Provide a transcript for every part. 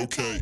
Okay.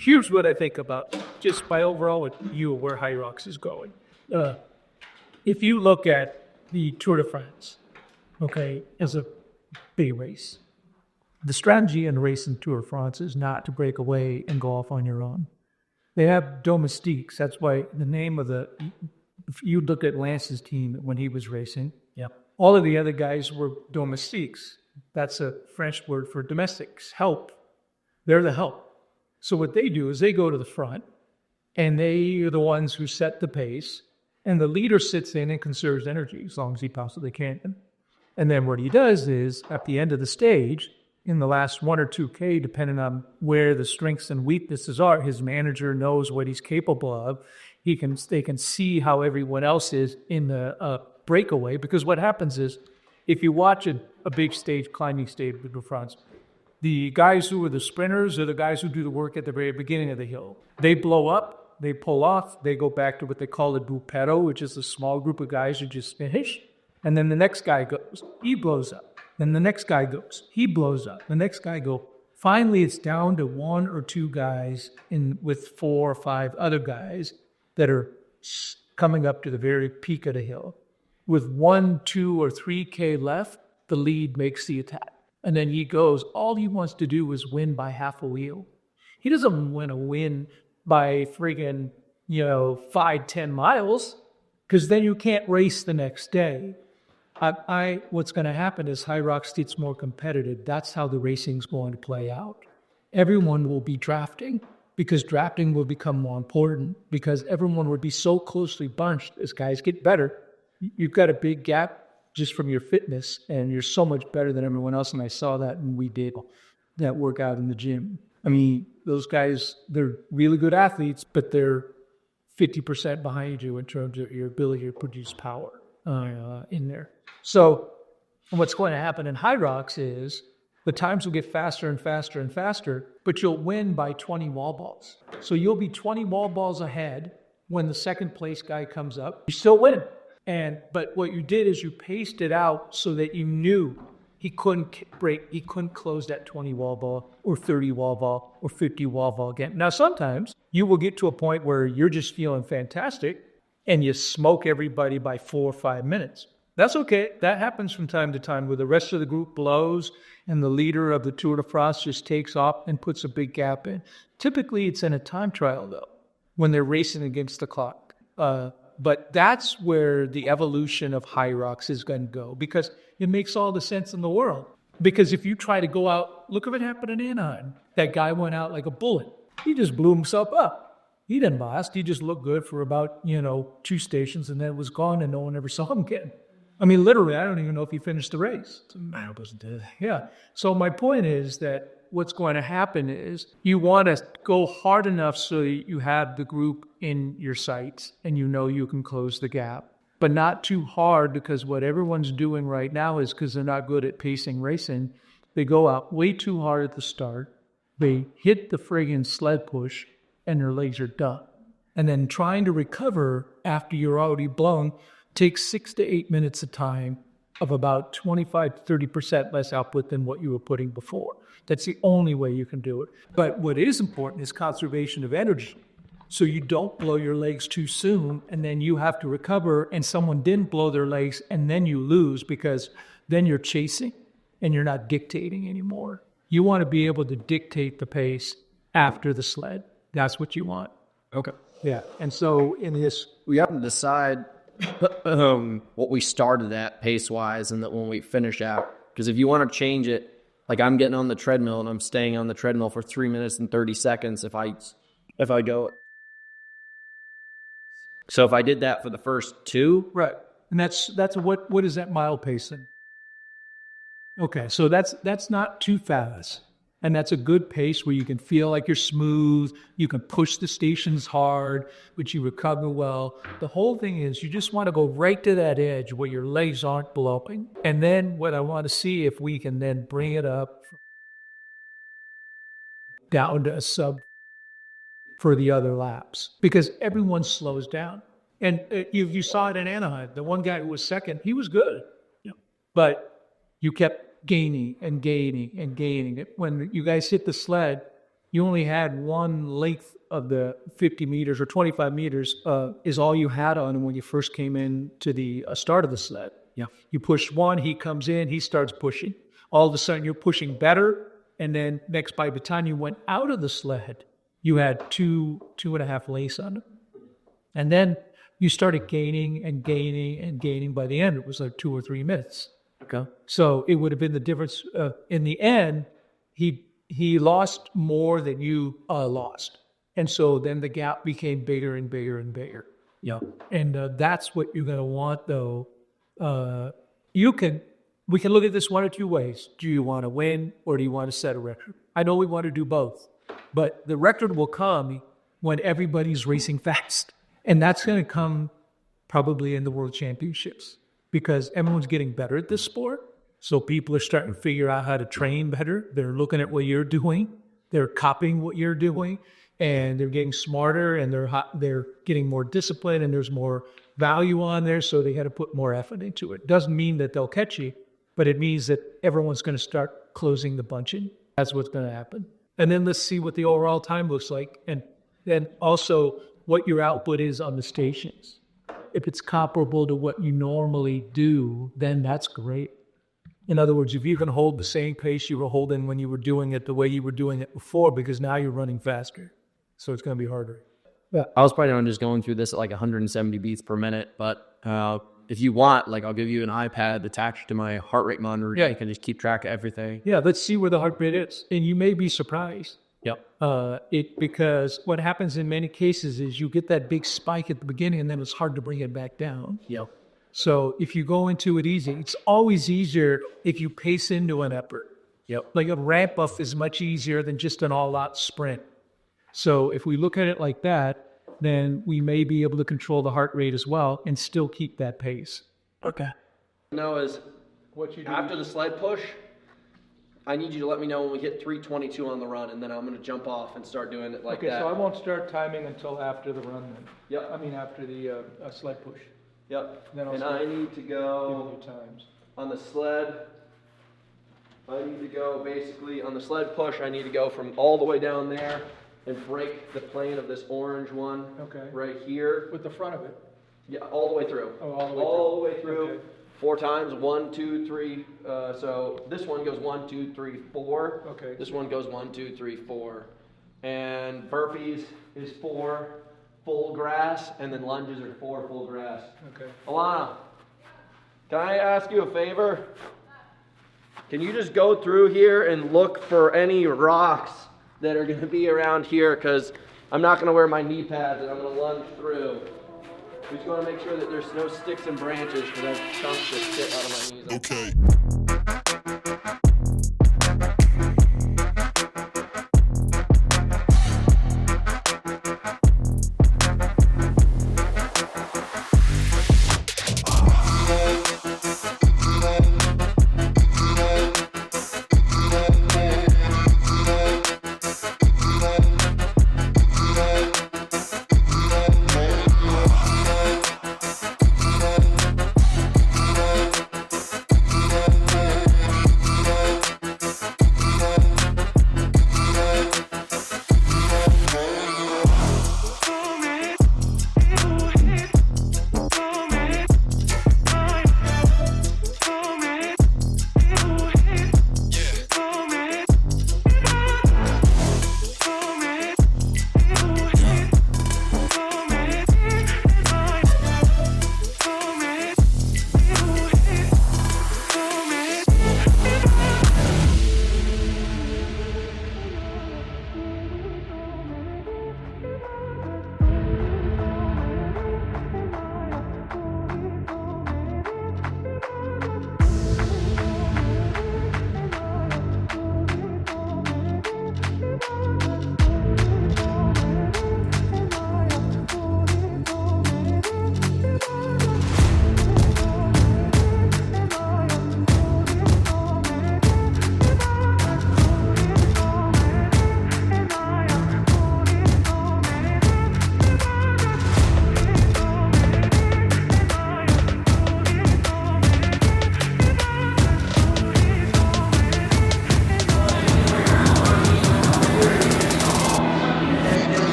Here's what I think about just my overall view of where Hyrox is going. If you look at the Tour de France, okay, as a big race, the strategy in racing Tour de France is not to break away and go off on your own. They have domestiques. That's why the name of if you look at Lance's team when he was racing, all of the other guys were domestiques. That's a French word for domestics, help. They're the help. So what they do is they go to the front, and they are the ones who set the pace, and the leader sits in and conserves energy as long as he possibly can. And then what he does is, at the end of the stage, in the last 1 or 2K, depending on where the strengths and weaknesses are, his manager knows what he's capable of. They can see how everyone else is in the breakaway, because what happens is, if you watch a big stage, climbing stage with the France, the guys who are the sprinters are the guys who do the work at the very beginning of the hill. They blow up, they pull off, they go back to what they call the 𝗕𝗵𝗸𝗁, which is a small group of guys who just finish. And then the next guy goes, he blows up. Then the next guy goes, he blows up. The next guy goes. Finally, it's down to 1 or 2 guys with 4 or 5 other guys that are coming up to the very peak of the hill. With 1, 2, or 3K left, the lead makes the attack. And then he goes, all he wants to do is win by half a wheel. He doesn't want to win by friggin', 5, 10 miles, because then you can't race the next day. What's going to happen is Hyrox gets more competitive. That's how the racing's going to play out. Everyone will be drafting, because drafting will become more important, because everyone would be so closely bunched as guys get better. You've got a big gap just from your fitness, and you're so much better than everyone else. And I saw that when we did that workout in the gym. I mean, those guys, they're really good athletes, but they're 50% behind you in terms of your ability to produce power in there. So what's going to happen in Hyrox is the times will get faster and faster and faster, but you'll win by 20 wall balls. So you'll be 20 wall balls ahead when the second place guy comes up. You still win. But what you did is you paced it out so that you knew he couldn't close that 20 wall ball or 30 wall ball or 50 wall ball again. Now, sometimes you will get to a point where you're just feeling fantastic and you smoke everybody by 4 or 5 minutes. That's okay. That happens from time to time where the rest of the group blows and the leader of the Tour de France just takes off and puts a big gap in. Typically, it's in a time trial, though, when they're racing against the clock. But that's where the evolution of Hyrox is going to go, because it makes all the sense in the world. Because if you try to go out, look at what happened in Anaheim. That guy went out like a bullet. He just blew himself up. He didn't last. He just looked good for about, 2 stations, and then was gone, and no one ever saw him again. I mean, literally, I don't even know if he finished the race. I hope it did. Yeah. So my point is that what's going to happen is you want to go hard enough so you have the group in your sights and you can close the gap. But not too hard, because what everyone's doing right now is, because they're not good at pacing racing, they go out way too hard at the start. They hit the friggin' sled push and their legs are done. And then trying to recover after you're already blown takes 6 to 8 minutes of time of about 25 to 30% less output than what you were putting before. That's the only way you can do it. But what is important is conservation of energy. So you don't blow your legs too soon, and then you have to recover, and someone didn't blow their legs, and then you lose, because then you're chasing and you're not dictating anymore. You want to be able to dictate the pace after the sled. That's what you want. Okay. Yeah. And so in this, We have to decide what we started at pace-wise and that when we finish out. Because if you want to change it, like I'm getting on the treadmill and I'm staying on the treadmill for 3 minutes and 30 seconds if I go. So if I did that for the first 2. right. And that's what is that mile pacing? Okay, so that's not too fast. And that's a good pace where you can feel like you're smooth, you can push the stations hard, but you recover well. The whole thing is you just want to go right to that edge where your legs aren't blowing. And then what I want to see if we can then bring it up down to a sub for the other laps, because everyone slows down. And you saw it in Anaheim. The one guy who was second, he was good. Yeah. But you kept gaining and gaining and gaining. When you guys hit the sled, you only had one length of the 50 meters or 25 meters is all you had on him when you first came in to the start of the sled. Yeah. You push one, he comes in, he starts pushing. All of a sudden, you're pushing better. And then next, by the time you went out of the sled, you had two and a half lace on him. And then you started gaining and gaining and gaining. By the end, it was like 2 or 3 minutes. Okay. So it would have been the difference. In the end, he lost more than you lost. And so then the gap became bigger and bigger and bigger. Yeah. And that's what you're going to want, though. We can look at this one or two ways. Do you want to win or do you want to set a record? I know we want to do both. But the record will come when everybody's racing fast. And that's going to come probably in the World Championships, because everyone's getting better at this sport. So people are starting to figure out how to train better. They're looking at what you're doing. They're copying what you're doing. And they're getting smarter, and they're getting more disciplined, and there's more value on there. So they had to put more effort into it. Doesn't mean that they'll catch you, but it means that everyone's going to start closing the bunching. That's what's going to happen. And then let's see what the overall time looks like. And then also what your output is on the stations. If it's comparable to what you normally do, then that's great. In other words, if you can hold the same pace you were holding when you were doing it the way you were doing it before, because now you're running faster. So it's going to be harder. Yeah. I was planning on just going through this at like 170 beats per minute, but if you want, like, I'll give you an iPad attached to my heart rate monitor. Yeah. You can just keep track of everything. Yeah, let's see where the heart rate is. And you may be surprised. Yep. Because what happens in many cases is you get that big spike at the beginning, and then it's hard to bring it back down. Yep. So if you go into it easy, it's always easier if you pace into an effort. Yep. Like a ramp up is much easier than just an all-out sprint. So if we look at it like that, then we may be able to control the heart rate as well and still keep that pace. Okay. Now is What you do after the sled push, I need you to let me know when we hit 322 on the run, and then I'm going to jump off and start doing it like that. Okay, so I won't start timing until after the run then. Yep. I mean after the sled push. Yep. Then I'll And start I need to Give go you times. on the sled. I need to go basically on the sled push. I need to go from all the way down there and break the plane of this orange one Okay. right here. With the front of it. Yeah, all the way through. Oh, all the way All the way through. Okay. 4 times. 1, 2, 3. So this one goes 1, 2, 3, 4. Okay. This one goes 1, 2, 3, 4. And burpees is 4 full grass, and then lunges are 4 full grass. Okay. Alana, can I ask you a favor? Can you just go through here and look for any rocks that are going to be around here? Because I'm not going to wear my knee pads and I'm going to lunge through. We just want to make sure that there's no sticks and branches, because I've chunked the shit out of my knees. Okay.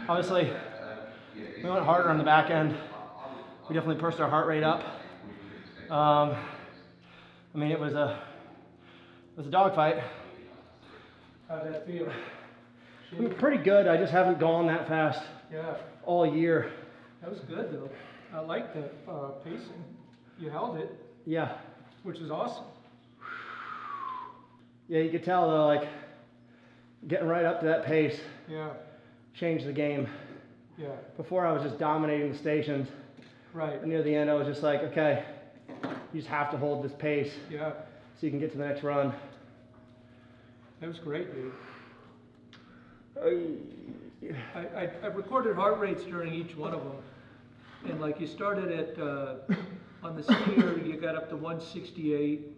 Obviously, we went harder on the back end. We definitely pushed our heart rate up. I mean, it was a dogfight. How'd that feel? I mean, pretty good. I just haven't gone that fast all year. That was good though. I like the pacing. You held it. Yeah. Which is awesome. Yeah, you could tell though, like getting right up to that pace changed the game. Yeah. Before I was just dominating the stations. Right. And near the end I was just like, okay, you just have to hold this pace. Yeah. So you can get to the next run. That was great, dude. I recorded heart rates during each one of them. And like you started at, on the skier, you got up to 168.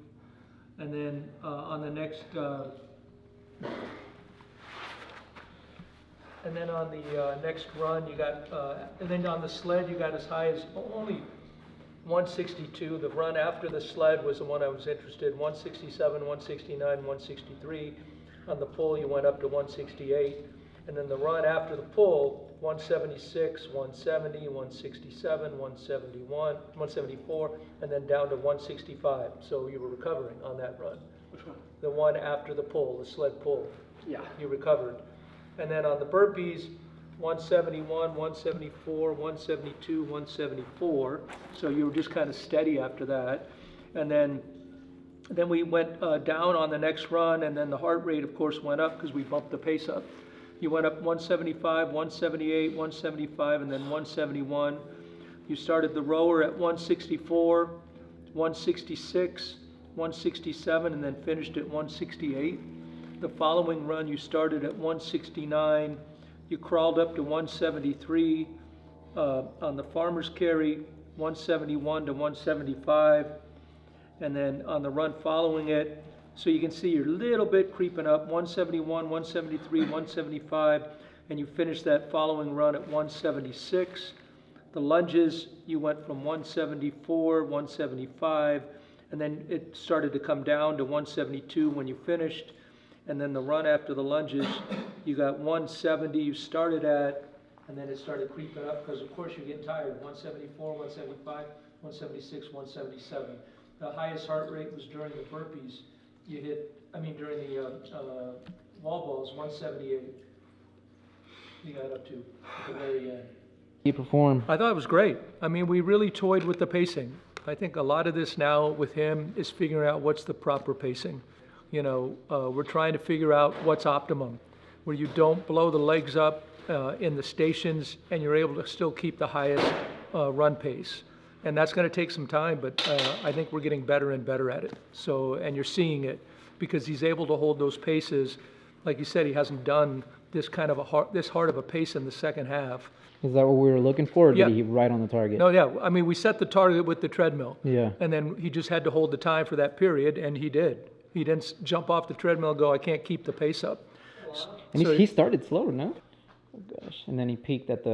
And then on the next, and then on the next run, you got, and then on the sled, you got as high as only 162. The run after the sled was the one I was interested in, 167, 169, 163. On the pull, you went up to 168. And then the run after the pull, 176, 170, 167, 171, 174, and then down to 165. So you were recovering on that run. Which one? The one after the pull, the sled pull. Yeah. You recovered. And then on the burpees, 171, 174, 172, 174. So you were just kind of steady after that. And then we went down on the next run, and then the heart rate, of course, went up because we bumped the pace up. You went up 175, 178, 175, and then 171. You started the rower at 164, 166, 167, and then finished at 168. The following run, you started at 169. You crawled up to 173. On the farmer's carry, 171 to 175. And then on the run following it, so you can see you're a little bit creeping up, 171, 173, 175, and you finished that following run at 176. The lunges, you went from 174, 175, and then it started to come down to 172 when you finished. And then the run after the lunges, you got 170 you started at, and then it started creeping up because of course you're getting tired, 174, 175, 176, 177. The highest heart rate was during the burpees. You hit, during the wall balls, 178. You got up to at the very end. You perform. I thought it was great. I mean, we really toyed with the pacing. I think a lot of this now with him is figuring out what's the proper pacing. You know, we're trying to figure out what's optimum, where you don't blow the legs up in the stations and you're able to still keep the highest run pace. And that's going to take some time, but I think we're getting better and better at it. So, and you're seeing it because he's able to hold those paces. Like you said, he hasn't done this kind of this hard of a pace in the second half. Is that what we were looking for, or Yeah. did he right on the target? No, yeah. I mean, we set the target with the treadmill. Yeah. And then he just had to hold the time for that period, and he did. He didn't jump off the treadmill and go, I can't keep the pace up. And So he started slow, no? Oh gosh. And then he peaked at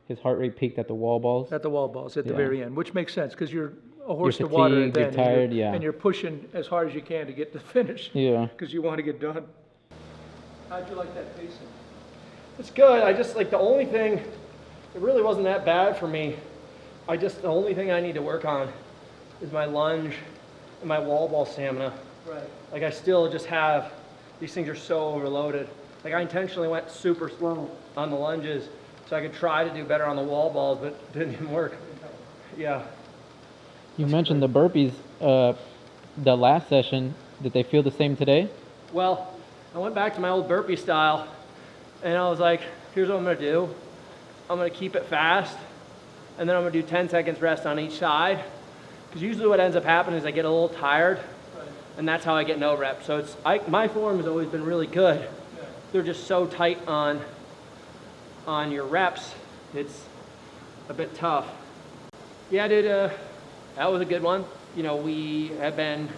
his heart rate peaked at the wall balls. At the wall balls at the Yeah. very end, which makes sense because you're a horse to water fatigued, and you're then tired, yeah. and you're pushing as hard as you can to get to the finish. Yeah. Because you want to get done. How'd you like that pacing? It's good. I just like the only thing, it really wasn't that bad for me. The only thing I need to work on is my lunge and my wall ball stamina. Right. Like I still just have, these things are so overloaded. Like I intentionally went super slow on the lunges so I could try to do better on the wall balls, but it didn't work. Yeah. You mentioned the burpees, the last session. Did they feel the same today? Well, I went back to my old burpee style and I was like, here's what I'm gonna do. I'm gonna keep it fast and then I'm gonna do 10 seconds rest on each side. Because usually what ends up happening is I get a little tired and that's how I get no reps. So my form has always been really good. They're just so tight on your reps, it's a bit tough. Yeah, dude, that was a good one. You know, we have been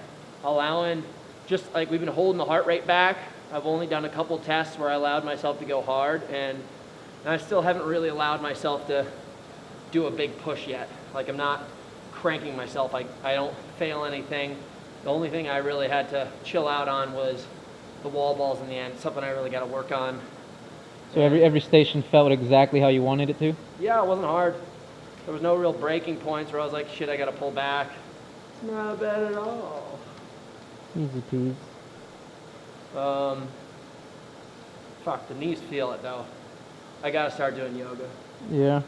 allowing, just like we've been holding the heart rate back. I've only done a couple tests where I allowed myself to go hard, and I still haven't really allowed myself to do a big push yet. Like I'm not cranking myself. I don't fail anything. The only thing I really had to chill out on was the wall balls in the end, something I really got to work on. So every station felt exactly how you wanted it to? Yeah, it wasn't hard. There was no real breaking points where I was like, shit, I gotta pull back. It's not bad at all. Easy peasy. Fuck, the knees feel it though. I gotta start doing yoga. Yeah.